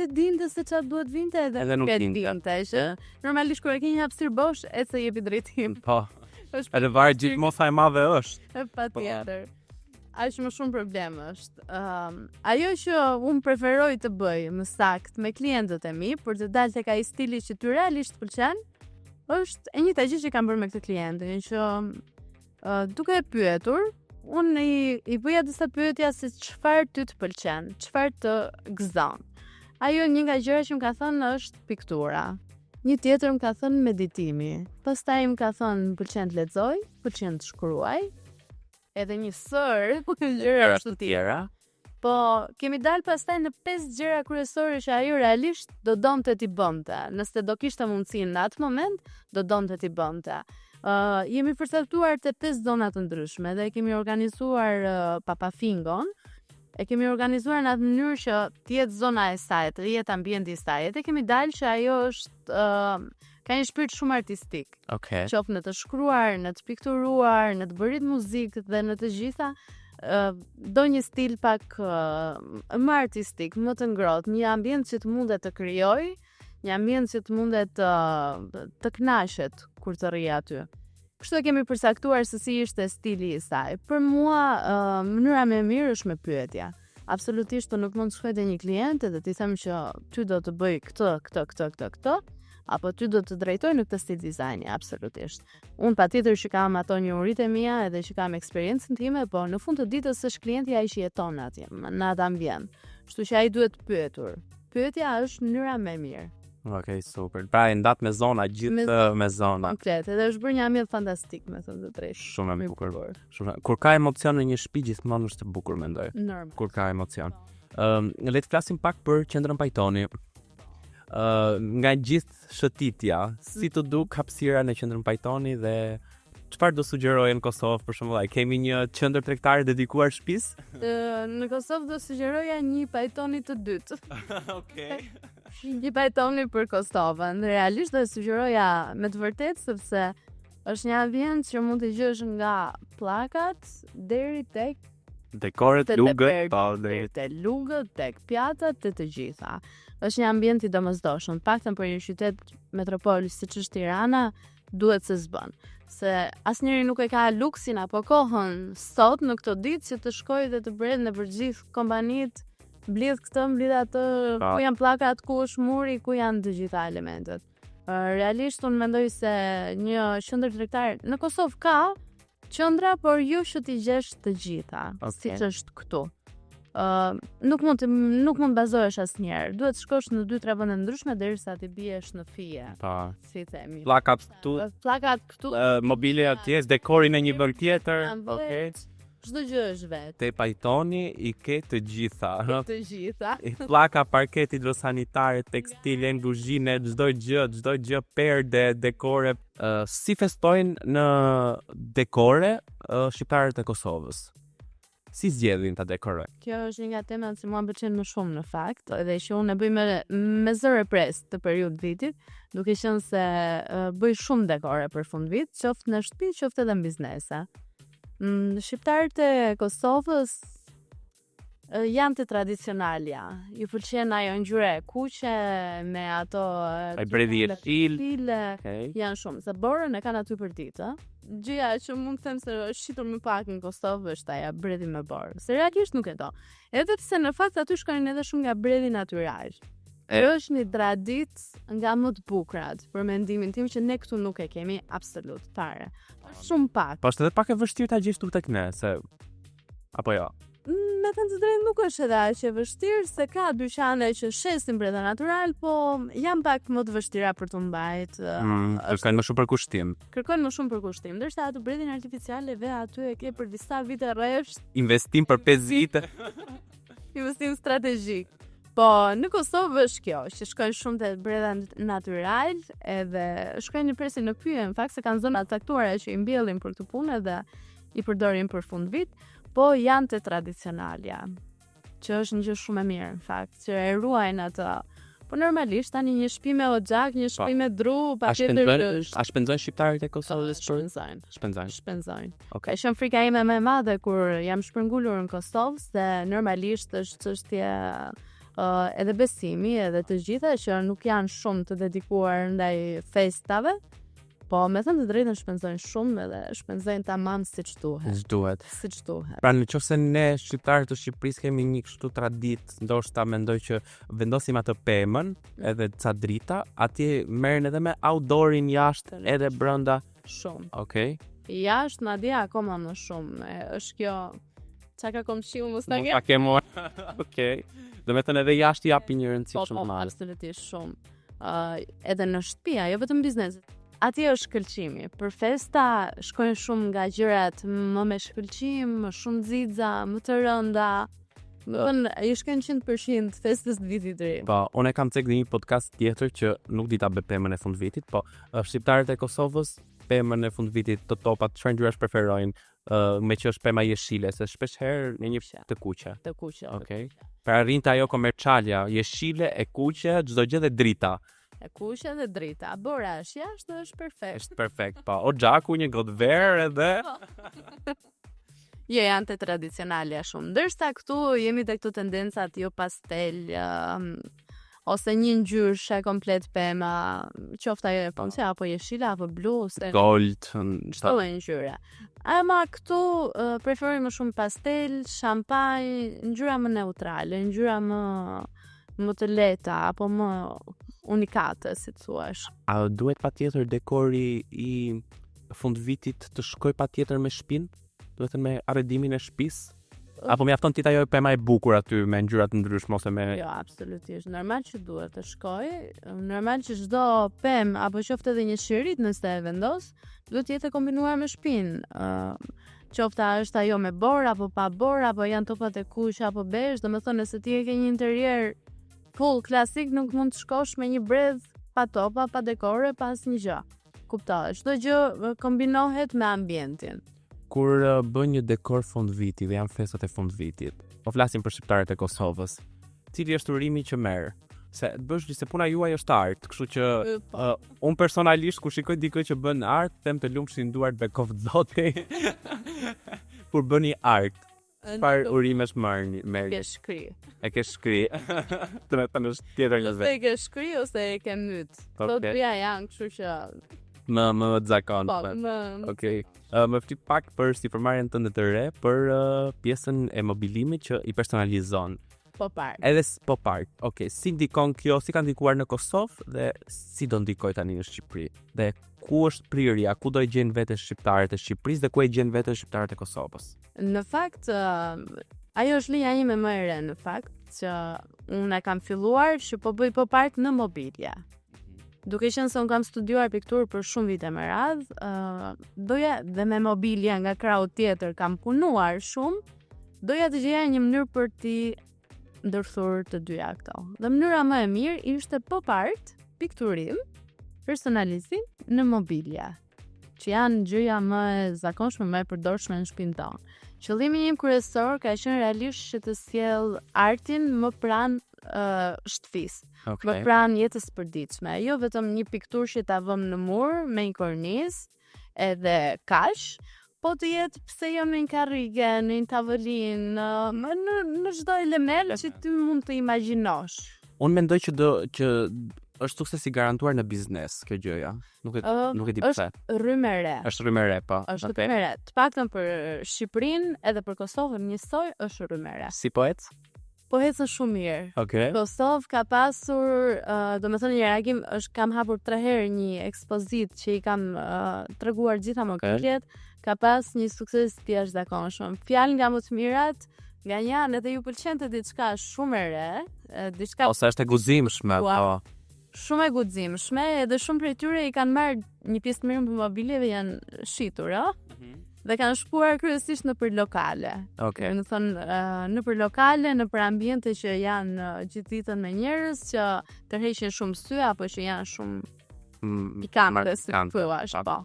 dinte se çfarë duhet vinte edhe nuk dinte që normalisht kur e ke një hapësirë bosh, se jepi drejtim. Po. Edhe varet gjithmonë sa e madhe është. Patjetër. Aq më shumë problem është. Ajo që unë preferoj të bëj më saktë me klientët e mi për të dalë tek ai stili që ty realisht pëlqen, është e njëjta gjë që kam bërë me këtë klientin, që duke e pyetur, unë i bëja disa pyetja se çfarë ty të pëlqen, çfarë të gëzon. Ajo një nga gjërat që më ka thënë është piktura. Një tjetër më ka thënë meditimi. Pastaj më ka thënë më pëlqen të lexoj, pëlqen të shkruaj. Edhe një sër gjëra të tjera. Po kemi dalë pastaj në 5 gjëra kryesore që ajo realisht do donte t'i bënte. Nëse do kishte mundësinë në atë moment, do donte t'i bënte. Jemi përcaktuar të 5 zona të ndryshme dhe kemi organizuar papa fingon. E kemi organizuar në atë mënyrë që të jetë zona e saj, të jetë ambienti i saj. Dhe kemi dalë që ajo është ka një shpirt shumë artistik. Okej. Qoftë në të shkruar, në të pikturuar, në të bërë muzikë dhe në të gjitha, do një stil pak më artistik, më të ngrohtë, një ambient që të mundet të krijoj, një ambient që të mundet të kënaqet kur të rri aty. Kështu e kemi përcaktuar se si ishte stili i saj. Për mua, mënyra më e mirë është me pyetja. Absolutisht nuk mund të shkoj te një klient dhe t'i them që ty do të bëj këtë, apo ty do të drejtoj në këtë stil dizajni, absolutisht. Unë patjetër që kam ato njohuritë e mia edhe që kam eksperiencën time, po në fund të ditës është klienti ai që jeton atje, në atë ambient. Kështu që ai duhet pyetur. Pyetja është mënyra më e mirë. Okej, super. Pra e ndat me zona, gjithë me zona. Komplet, edhe është bërë një ambient fantastik, me thënë të drejtë. Shumë e bukur. Kur ka emocion në një shtëpi, gjithmonë është e bukur, mendoj. Normal. Kur ka emocion. Le të flasim pak për qendrën Pajtoni. Nga gjithë shëtitja, si të duk hapësira në qendrën Pajtoni dhe çfarë do sugjerojë në Kosovë, për shembull, kemi një qendër tregtare dedikuar shtëpisë? Në Kosovë do sugjeroja një Pajtoni të dytë. Okej. Një Pajtoni për Kosovën. Realisht do sugjeroja me të vërtetë sepse është një ambient që mund të gjesh nga pllakat deri tek dekoret, lugët, te lugët, tek pjatat, te të gjitha. Është një ambient i domosdoshëm, paktën për një qytet metropol siç është Tirana, duhet se s'bën. Se asnjëri nuk e ka luksin apo kohën sot në këto ditë që të shkojë dhe të bredh në përgjithë kompanitë, mbledh këtë, mbledh atë, ku janë pllakat, ku është muri, ku janë të gjitha elementet. Realisht unë mendoj se një qendër tregtare në Kosovë ka qendra, por jo që t'i gjesh të gjitha, siç është këtu. Nuk mund bazohesh asnjëherë. Duhet shkosh në 2-3 vende ndryshme derisa ti biesh në fije. Si themi. Pllakat këtu, mobilje atje, dekori në një vend tjetër. Okej. Çdo gjë është vetë. Te Pajtoni i ke të gjitha. Të gjitha. Pllaka, parket, hidrosanitare, tekstile, kuzhinë, çdo gjë, perde, dekore. Si festojnë në dekore shqiptarët e Kosovës? Si zgjedhin ta dekorojnë? Kjo është një nga temat që mua pëlqen më shumë në fakt, edhe që unë e bëj me zë repres të periudhë vitit, duke qenë se bëj shumë dekore për fund vit, qoftë në shtëpi, qoftë edhe në biznese. Shqiptarët e Kosovës janë të tradicionalja. Ju pëlqen ajo ngjyra e kuqe me ato bredhi e til. Janë shumë. Se borën e kanë aty për ditë, Gjëja që mund të them se është shitur më pak në Kosovë është ajo bredhi me borë. Se realisht nuk e do. Edhe se në fakt aty shkojnë edhe shumë nga bredhi natyral. Është një traditë nga më të bukurat, për mendimin tim që ne këtu nuk e kemi absolut fare. Është shumë pak. Po është edhe pak e vështirë ta gjesh këtu tek ne, se apo jo. Me thënë të drejtë nuk është edhe aq e vështirë, se ka dyqane që shesin bredha natyral, po janë pak më të vështira për të mbajtë. Kërkojnë më shumë përkushtim. Kërkojnë më shumë përkushtim, ndërsa atë bredhin artificiale ve aty e ke për disa vite rresht. Investim për 5 vite. Investim strategjik. Po Po, në Kosovë është kjo, që shkojnë shumë të breda natyral, edhe shkojnë një presin në pyje, në fakt se kanë zona caktuara që i mbjellin për këtë punë edhe i përdorin për fund vit, po janë të tradicionalja, që është një gjë shumë e mirë, në fakt, që e ruajnë atë. Po normalisht tani një shtëpi me oxhak, një shtëpi me dru, patjetër A shpenzojnë shqiptarët e Kosovës? Shpenzojnë. Okej. Ka qenë frika ime më e madhe kur jam shpërngulur në Kosovë, se normalisht është çështje edhe besimi, edhe të gjitha që nuk janë shumë të dedikuar ndaj festave, po me thënë të drejtën shpenzojnë shumë edhe shpenzojnë tamam siç duhet. Siç duhet. Pra nëse ne shqiptarët të Shqipërisë kemi një kështu traditë, ndoshta mendoj që vendosim atë pemën edhe ca drita, atje merren edhe me outdoorin jashtë edhe brenda. Shumë. Okej. Jashtë madje akoma më shumë. Është kjo çka ka komshiu mos na Mos ta kemo. Okej. Do të thënë edhe jashtë japi një rëndësi shumë të madhe. Absolutisht shumë. Edhe në shtëpi, jo vetëm biznesit. Atje është shkëlqimi. Për festa shkojnë shumë nga gjërat më me shkëlqim, më shumë xixa, më të rënda. I shkojnë 100% festës të vitit të ri. Po, unë kam cek një podcast tjetër që nuk di ta bëj pemën e fundvitit, po shqiptarët e Kosovës pemën e fundvitit të topat çfarë ngjyrash preferojnë, me që është pema jeshile, se shpesh herë në një të kuqe. Të kuqe. Okej. Pra rrinte ajo komercialja, jeshile e kuqe, çdo gjë dhe drita. E kuqe dhe drita. Bora është jashtë, është perfekt. Është perfekt, po. O xhaku një gotë verë edhe Jo, janë të tradicionale shumë. Ndërsa këtu jemi te këto tendencat jo pastel, ose një ngjyrë komplet pema, qoftë ajo e ponce apo jeshile apo blu, ose gold, çdo ngjyre. Ama këtu preferoj më shumë pastel, shampanjë, ngjyra më neutrale, ngjyra më të lehta apo më unikate, si të thuash. A duhet patjetër dekori i fundvitit të shkoj patjetër me shtëpinë? Duhet me arredimin e shtëpisë? Apo mjafton ti ajo pema e bukur aty me ngjyra të ndryshme ose me Jo, absolutisht. Normal që duhet të shkoj. Normal që çdo pemë apo qoftë edhe një shirit nëse e vendos, duhet të jetë kombinuar me shtëpinë. Qofta është ajo me bor apo pa bor, apo janë topat e kuq apo bezh, domethënë nëse ti e ke një interier full klasik, nuk mund të shkosh me një bredh pa topa, pa dekore, pa asnjë gjë. Kuptohet, çdo gjë kombinohet me ambientin. Kur bën një dekor fund viti dhe janë festat e fund vitit, po flasim për shqiptarët e Kosovës, cili është urimi që merr? Se bësh se puna juaj është art, kështu që unë personalisht kur shikoj dikë që bën art, them të lumshin duart bekov zoti. Kur bëni art, çfarë urimesh merr? Ke shkri. E ke shkri. Të më thënë është tjetër një Ose e ke shkri ose e ke myt. Këto dyja janë, kështu që më zakon. po, Okej. Më flit pak për sipërmarrjen tënde të re për pjesën e mobilimit që i personalizon. pop art. Edhe pop art. Okej, si ndikon kjo, si ka ndikuar në Kosovë dhe si do ndikoj tani në Shqipëri? Dhe ku është prirja, ku do i gjejnë vetë shqiptarët e Shqipërisë dhe ku e gjejnë vetë shqiptarët e Kosovës? Në fakt, ajo është linja ime më e re, në fakt, që unë e kam filluar që po bëj pop art në mobilja. Duke qenë se unë kam studiuar pikturë për shumë vite me radhë, doja dhe me mobilja nga krau tjetër kam punuar shumë, doja të gjeja një mënyrë për t'i ndërthurë të dyja këto. Dhe mënyra më e mirë ishte pop art, pikturim, personalizim në mobilja, që janë gjëja më e zakonshme, më e përdorshme në shtëpinë tonë. Qëllimi im kryesor ka qenë realisht që të sjell artin më pranë shtëpisë, më pranë jetës së përditshme. Jo vetëm një pikturë që ta vëm në mur me një kornizë edhe kaq, po të jetë pse jo në një karrige, në një tavolinë, në çdo element që ti mund të imagjinosh. Unë mendoj që është sukses i garantuar në biznes kjo gjëja. Nuk e di pse. Është rrymë e re. Është rrymë e re, po. Është rrymë e re. Të paktën për Shqipërinë edhe për Kosovën njësoj është rrymë e re. Si poet? Po ecën shumë mirë. Okej. Kosovë ka pasur, domethënë një reagim, kam hapur 3 herë një ekspozitë që i kam treguar gjitha mobiljet, ka pas një sukses të jashtëzakonshëm. Fjalë nga më të mirat, nga një anë edhe ju pëlqente diçka shumë e re, diçka ose është e guximshme, po. Shumë e guximshme, edhe shumë prej tyre i kanë marrë një pjesë të mirë të mobiljeve janë shitur, Dhe kanë shkuar kryesisht nëpër lokale. Okej. Do të thonë nëpër lokale, nëpër ambiente që janë gjithë ditën me njerëz që tërheqin shumë sy apo që janë shumë pikante, si thuaç, po.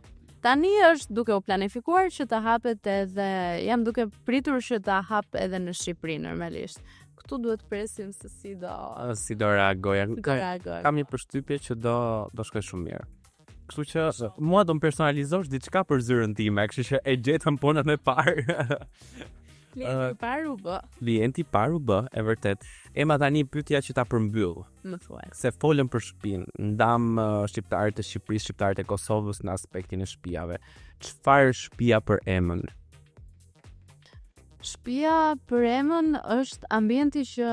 Tani është duke u planifikuar që të hapet edhe, jam duke pritur që të hap edhe në Shqipëri normalisht. Këtu duhet presim se si do reagoja. Kam një përshtypje që do shkoj shumë mirë. Kështu që mua do më personalizosh diçka për zyrën time, kështu që e gjetëm punën e parë. Klienti parë u bë, e vërtet. Ema tani pyetja që ta përmbyll. Më thuaj. Se folëm për shtëpinë, ndam shqiptarët e Shqipërisë, shqiptarët e Kosovës në aspektin e shtëpiave. Çfarë shtëpia për Emën? Shtëpia për Emën është ambienti që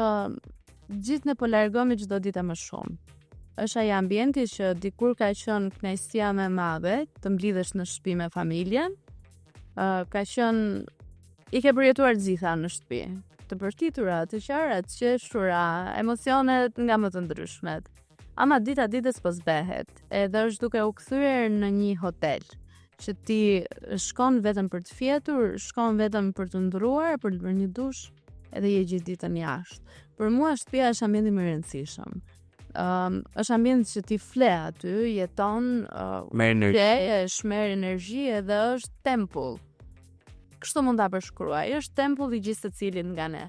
gjithë ne po largohemi çdo ditë më shumë. Është ai ambienti që dikur ka qenë kënaqësia më e madhe të mblidhesh në shtëpi me familjen. Ka qenë i ke përjetuar gjitha në shtëpi, të përtitura, të qara, të qeshura, emocionet nga më të ndryshmet. Ama dita ditës po zbehet, edhe është duke u kthyer në një hotel, që ti shkon vetëm për të fjetur, shkon vetëm për të ndruar, për të bërë një dush, edhe je gjithë ditën jashtë. Për mua shtëpia është ambienti më i rëndësishëm. Është ambient që ti fle aty, jeton, merr energji edhe është tempull. Kështu mund ta përshkruaj, është tempull i gjithë secilit nga ne.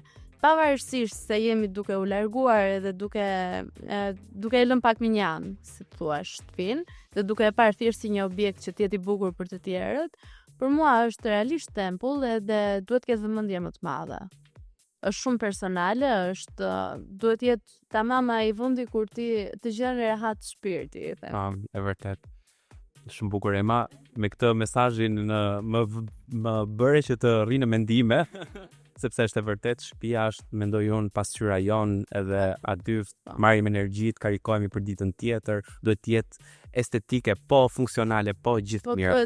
Pavarësisht se jemi duke u larguar edhe duke e lënë pak minjan, si thua, shtëpinë, dhe duke e parë thjesht si një objekt që të jetë i bukur për të tjerët, për mua është realisht tempull edhe duhet të ketë vëmendje më të madhe. Është shumë personale, duhet jetë tamam ai vendi kur ti të gjen rehat shpirti, e them. E vërtet. Shumë bukur Ema, me këtë mesazhin më bëre që të rri në mendime, sepse është e vërtet, shtëpia është, mendoj unë, pasqyra jon, edhe aty marrim energji, karikohemi për ditën tjetër, duhet të jetë estetike, po funksionale, po gjithë mirë. Po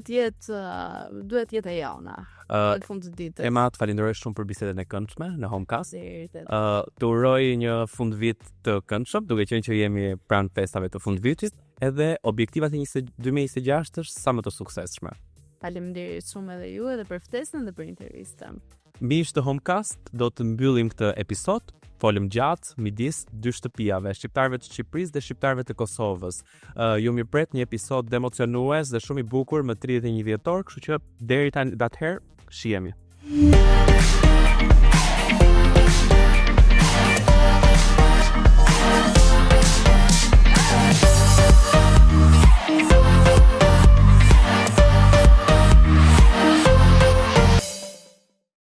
duhet jetë e jona. Në fund të ditës. Ema, të falenderoj shumë për bisedën e këndshme në Homecast. Të uroj një fundvit të këndshëm, duke qenë që jemi pranë festave të fundvitit, edhe objektivat e 2026 është sa më të suksesshme. Faleminderit shumë edhe ju edhe për ftesën dhe për intervistën. Miq të Homecast, do të mbyllim këtë episod. Folëm gjatë midis dy shtëpiave, shqiptarëve të Shqipërisë dhe shqiptarëve të Kosovës. Ju mirëpret një episod emocionues dhe shumë i bukur më 31 dhjetor, kështu që deri tani atëherë shihemi.